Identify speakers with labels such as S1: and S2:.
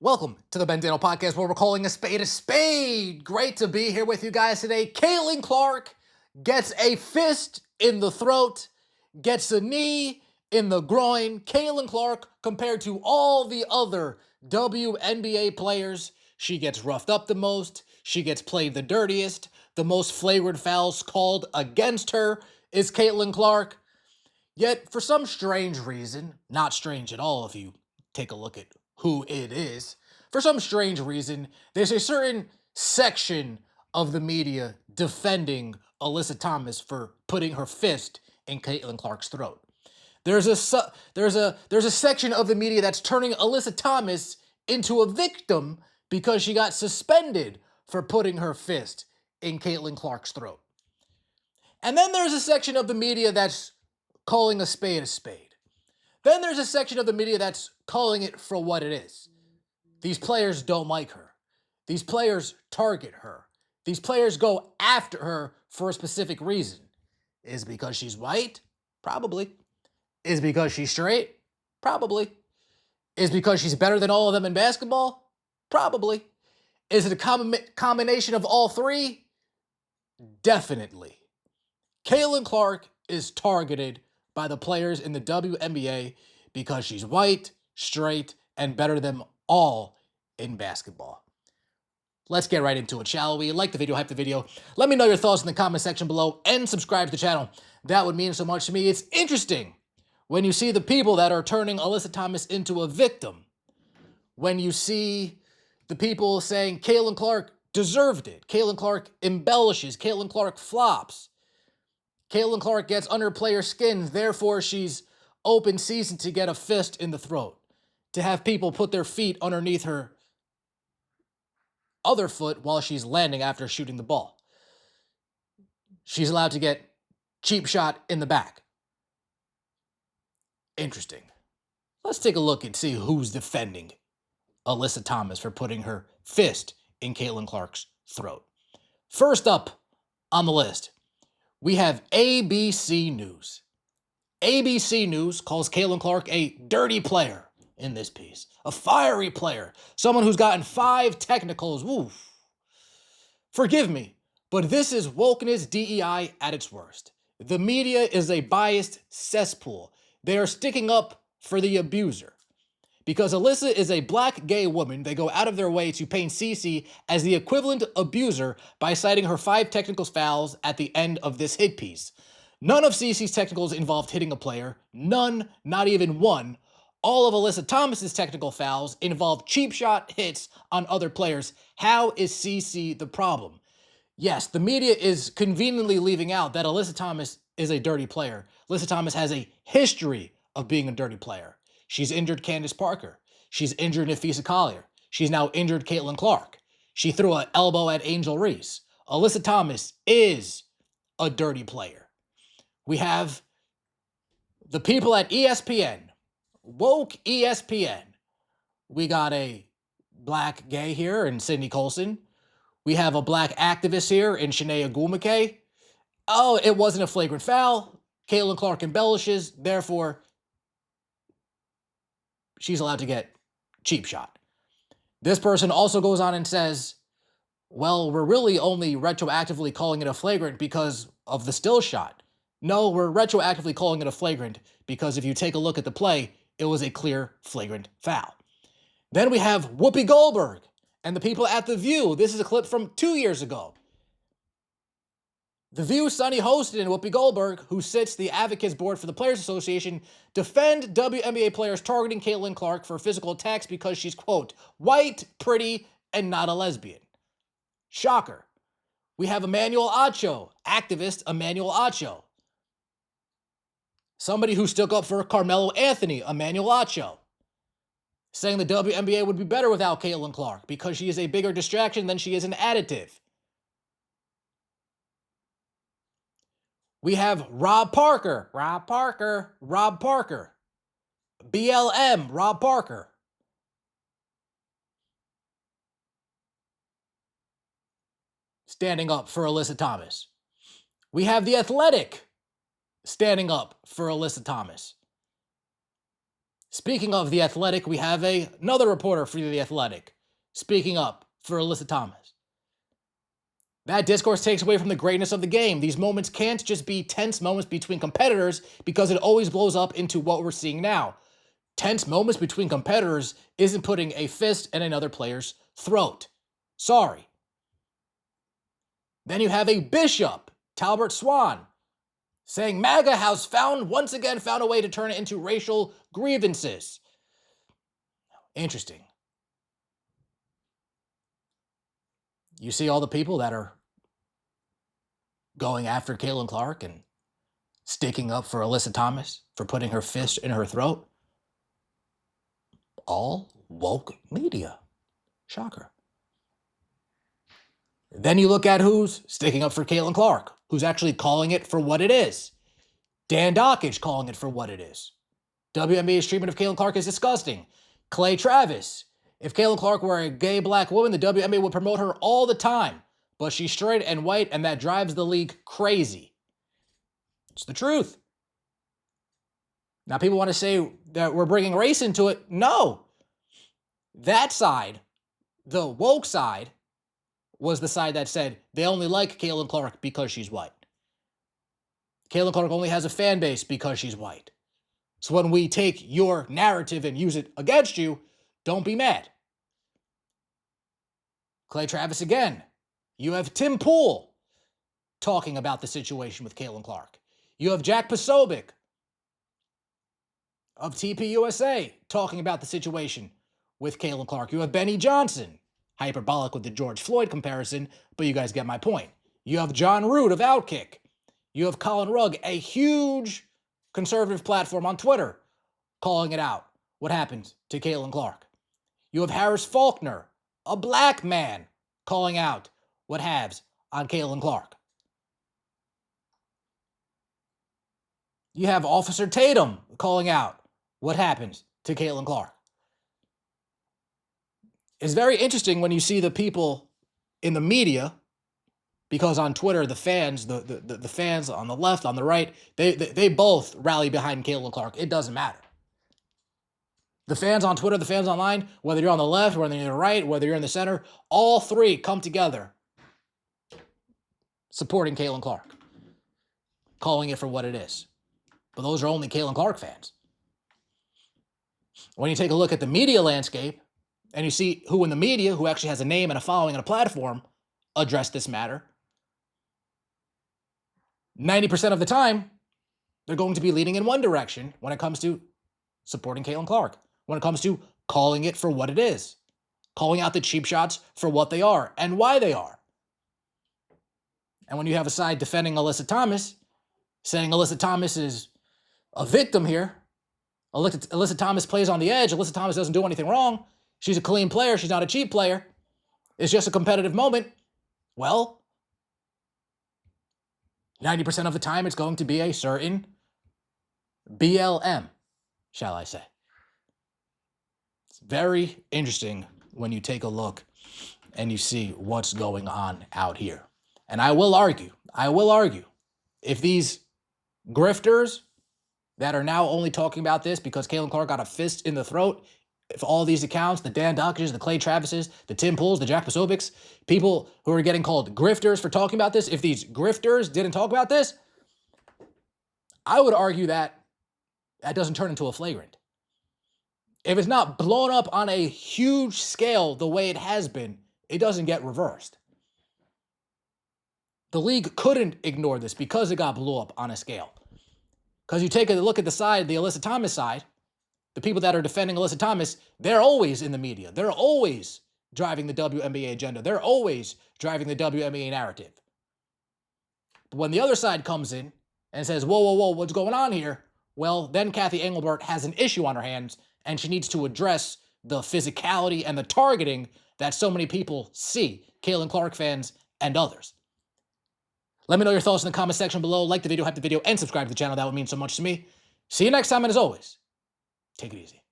S1: Welcome to the Bendano Podcast, where we're calling a spade a spade. Great to be here with you guys today. Caitlin Clark gets a fist in the throat, gets a knee in the groin. Caitlin Clark, compared to all the other WNBA players, she gets roughed up the most, she gets played the dirtiest, the most flagrant fouls called against her is Caitlin Clark. Yet, for some strange reason, not strange at all if you take a look at who it is, for some strange reason, there's a certain section of the media defending Alyssa Thomas for putting her fist in Caitlin Clark's throat. There's a section of the media that's turning Alyssa Thomas into a victim because she got suspended for putting her fist in Caitlin Clark's throat. And then there's a section of the media that's calling a spade a spade. Then there's a section of the media that's calling it for what it is. These players don't like her. These players target her. These players go after her for a specific reason. Is it because she's white? Probably. Is it because she's straight? Probably. Is it because she's better than all of them in basketball? Probably. Is it a combination of all three? Definitely. Caitlin Clark is targeted by the players in the WNBA because she's white, straight, and better than all in basketball. Let's get right into it, shall we? Like the video, hype the video. Let me know your thoughts in the comment section below and subscribe to the channel. That would mean so much to me. It's interesting when you see the people that are turning Alyssa Thomas into a victim. When you see the people saying Caitlin Clark deserved it. Caitlin Clark embellishes. Caitlin Clark flops. Caitlin Clark gets under player skins, therefore she's open season to get a fist in the throat. To have people put their feet underneath her other foot while she's landing after shooting the ball. She's allowed to get cheap shot in the back. Interesting. Let's take a look and see who's defending Alyssa Thomas for putting her fist in Caitlin Clark's throat. First up on the list, we have ABC News. ABC News calls Caitlin Clark a dirty player in this piece. A fiery player. Someone who's gotten 5 technicals. Woof. Forgive me, but this is wokeness DEI at its worst. The media is a biased cesspool. They are sticking up for the abuser. Because Alyssa is a black gay woman, they go out of their way to paint Cece as the equivalent abuser by citing her 5 technical fouls at the end of this hit piece. None of Cece's technicals involved hitting a player. None, not even one. All of Alyssa Thomas's technical fouls involved cheap shot hits on other players. How is Cece the problem? Yes, the media is conveniently leaving out that Alyssa Thomas is a dirty player. Alyssa Thomas has a history of being a dirty player. She's injured Candace Parker. She's injured Nafisa Collier. She's now injured Caitlin Clark. She threw an elbow at Angel Reese. Alyssa Thomas is a dirty player. We have the people at ESPN, woke ESPN. We got a black gay here in Sydney Colson. We have a black activist here in Shanae Ogwumike. Oh, it wasn't a flagrant foul. Caitlin Clark embellishes, therefore she's allowed to get cheap shot. This person also goes on and says, well, we're really only retroactively calling it a flagrant because of the still shot. No, we're retroactively calling it a flagrant because if you take a look at the play, it was a clear flagrant foul. Then we have Whoopi Goldberg and the people at The View. This is a clip from 2 years ago. The View, Sonny Hostin and Whoopi Goldberg, who sits the Advocates Board for the Players Association, defend WNBA players targeting Caitlin Clark for physical attacks because she's, quote, white, pretty, and not a lesbian. Shocker. We have Emmanuel Acho, activist Emmanuel Acho. Somebody who stuck up for Carmelo Anthony, Emmanuel Acho, saying the WNBA would be better without Caitlin Clark because she is a bigger distraction than she is an additive. We have Rob Parker, BLM, Rob Parker. Standing up for Alyssa Thomas. We have The Athletic standing up for Alyssa Thomas. Speaking of The Athletic, we have another reporter for The Athletic speaking up for Alyssa Thomas. That discourse takes away from the greatness of the game. These moments can't just be tense moments between competitors because it always blows up into what we're seeing now. Tense moments between competitors isn't putting a fist in another player's throat. Sorry. Then you have a bishop, Talbert Swan, saying MAGA has once again found a way to turn it into racial grievances. Interesting. You see all the people that are going after Caitlin Clark and sticking up for Alyssa Thomas for putting her fist in her throat. All woke media. Shocker. Then you look at who's sticking up for Caitlin Clark, who's actually calling it for what it is. Dan Dockage calling it for what it is. WNBA's treatment of Caitlin Clark is disgusting. Clay Travis. If Caitlin Clark were a gay black woman, the WNBA would promote her all the time. But she's straight and white, and that drives the league crazy. It's the truth. Now, people want to say that we're bringing race into it. No. That side, the woke side, was the side that said they only like Caitlin Clark because she's white. Caitlin Clark only has a fan base because she's white. So when we take your narrative and use it against you, don't be mad. Clay Travis again. You have Tim Pool talking about the situation with Caitlin Clark. You have Jack Posobiec of TPUSA talking about the situation with Caitlin Clark. You have Benny Johnson, hyperbolic with the George Floyd comparison, but you guys get my point. You have John Root of Outkick. You have Colin Rugg, a huge conservative platform on Twitter, calling it out, what happened to Caitlin Clark. You have Harris Faulkner, a black man, calling out what haves on Caitlin Clark. You have Officer Tatum calling out what happened to Caitlin Clark. It's very interesting when you see the people in the media, because on Twitter, the fans, the fans on the left, on the right, they both rally behind Caitlin Clark. It doesn't matter. The fans on Twitter, the fans online, whether you're on the left, whether you're on the right, whether you're in the center, all three come together supporting Caitlin Clark, calling it for what it is. But those are only Caitlin Clark fans. When you take a look at the media landscape and you see who in the media, who actually has a name and a following and a platform, address this matter, 90% of the time, they're going to be leading in one direction when it comes to supporting Caitlin Clark, when it comes to calling it for what it is, calling out the cheap shots for what they are and why they are. And when you have a side defending Alyssa Thomas, saying Alyssa Thomas is a victim here, Alyssa Thomas plays on the edge, Alyssa Thomas doesn't do anything wrong, she's a clean player, she's not a cheap player, it's just a competitive moment, well, 90% of the time it's going to be a certain BLM, shall I say. It's very interesting when you take a look and you see what's going on out here. And I will argue, if these grifters that are now only talking about this because Caitlin Clark got a fist in the throat, if all these accounts, the Dan Dockages, the Clay Travises, the Tim Pools, the Jack Posobics, people who are getting called grifters for talking about this, if these grifters didn't talk about this, I would argue that that doesn't turn into a flagrant. If it's not blown up on a huge scale the way it has been, it doesn't get reversed. The league couldn't ignore this because it got blown up on a scale. Because you take a look at the side, the Alyssa Thomas side, the people that are defending Alyssa Thomas, they're always in the media. They're always driving the WNBA agenda. They're always driving the WNBA narrative. But when the other side comes in and says, whoa, whoa, whoa, what's going on here? Well, then Kathy Engelbert has an issue on her hands, and she needs to address the physicality and the targeting that so many people see, Caitlin Clark fans and others. Let me know your thoughts in the comment section below. Like the video, hype the video, and subscribe to the channel. That would mean so much to me. See you next time, and as always, take it easy.